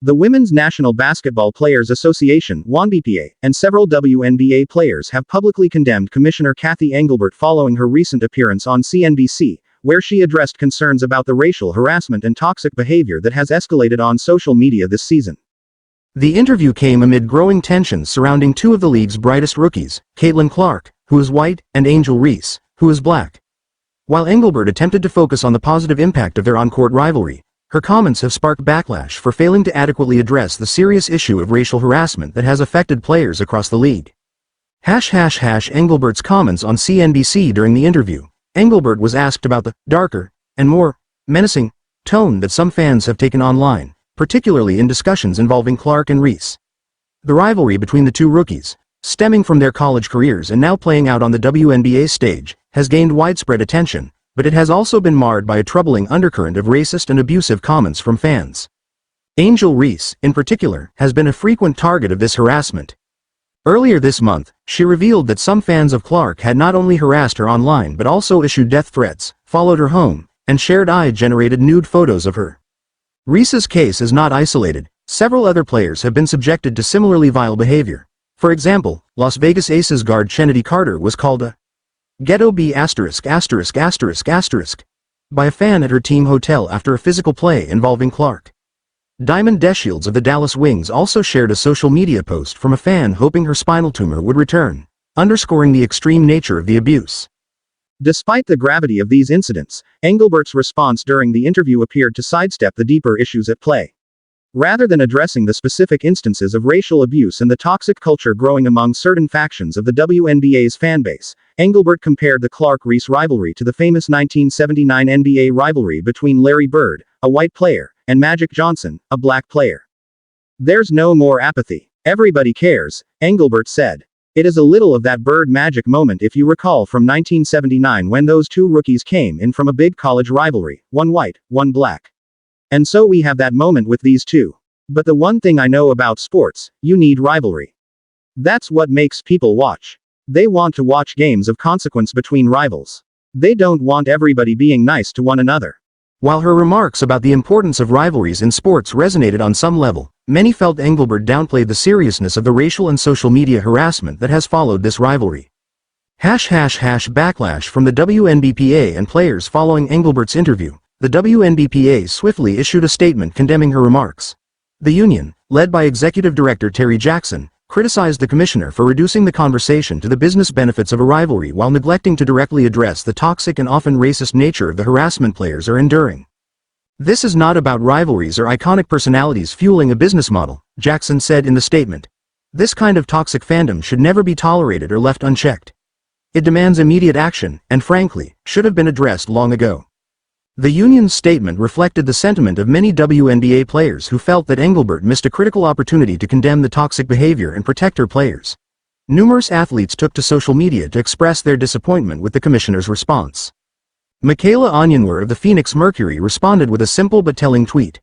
The Women's National Basketball Players Association (WNBPA) and several WNBA players have publicly condemned Commissioner Cathy Engelbert following her recent appearance on CNBC, where she addressed concerns about the racial harassment and toxic behavior that has escalated on social media this season. The interview came amid growing tensions surrounding two of the league's brightest rookies, Caitlin Clark, who is white, and Angel Reese, who is black. While Engelbert attempted to focus on the positive impact of their on-court rivalry, her comments have sparked backlash for failing to adequately address the serious issue of racial harassment that has affected players across the league. Engelbert's comments on CNBC during the interview. Engelbert was asked about the darker and more menacing tone that some fans have taken online, particularly in discussions involving Clark and Reese. The rivalry between the two rookies, stemming from their college careers and now playing out on the WNBA stage, has gained widespread attention, but it has also been marred by a troubling undercurrent of racist and abusive comments from fans. Angel Reese, in particular, has been a frequent target of this harassment. Earlier this month, she revealed that some fans of Clark had not only harassed her online but also issued death threats, followed her home, and shared AI-generated nude photos of her. Reese's case is not isolated. Several other players have been subjected to similarly vile behavior. For example, Las Vegas Aces guard Chennedy Carter was called a ghetto B** by a fan at her team hotel after a physical play involving Clark. Diamond Deshields of the Dallas Wings also shared a social media post from a fan hoping her spinal tumor would return, underscoring the extreme nature of the abuse. Despite the gravity of these incidents, Engelbert's response during the interview appeared to sidestep the deeper issues at play. Rather than addressing the specific instances of racial abuse and the toxic culture growing among certain factions of the WNBA's fanbase, Engelbert compared the Clark-Reese rivalry to the famous 1979 NBA rivalry between Larry Bird, a white player, and Magic Johnson, a black player. "There's no more apathy. Everybody cares," Engelbert said. "It is a little of that Bird-Magic moment if you recall from 1979 when those two rookies came in from a big college rivalry, one white, one black. And so we have that moment with these two. But the one thing I know about sports, you need rivalry. That's what makes people watch. They want to watch games of consequence between rivals. They don't want everybody being nice to one another." While her remarks about the importance of rivalries in sports resonated on some level, many felt Engelbert downplayed the seriousness of the racial and social media harassment that has followed this rivalry. Backlash from the WNBPA and players following Engelbert's interview. The WNBPA swiftly issued a statement condemning her remarks. The union, led by Executive Director Terry Jackson, criticized the commissioner for reducing the conversation to the business benefits of a rivalry while neglecting to directly address the toxic and often racist nature of the harassment players are enduring. "This is not about rivalries or iconic personalities fueling a business model," Jackson said in the statement. "This kind of toxic fandom should never be tolerated or left unchecked. It demands immediate action, and frankly, should have been addressed long ago." The union's statement reflected the sentiment of many WNBA players who felt that Engelbert missed a critical opportunity to condemn the toxic behavior and protect her players. Numerous athletes took to social media to express their disappointment with the commissioner's response. Michaela Onyenwar of the Phoenix Mercury responded with a simple but telling tweet.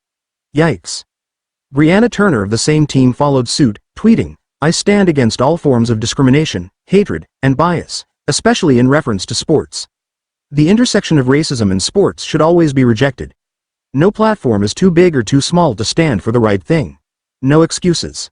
"Yikes." Brianna Turner of the same team followed suit, tweeting, "I stand against all forms of discrimination, hatred, and bias, especially in reference to sports. The intersection of racism in sports should always be rejected. No platform is too big or too small to stand for the right thing. No excuses."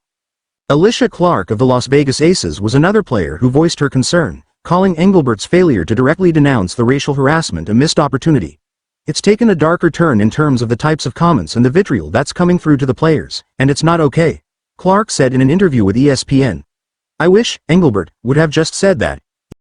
Alicia Clark of the Las Vegas Aces was another player who voiced her concern, calling Engelbert's failure to directly denounce the racial harassment a missed opportunity. "It's taken a darker turn in terms of the types of comments and the vitriol that's coming through to the players, and it's not okay," Clark said in an interview with ESPN. "I wish Engelbert would have just said that.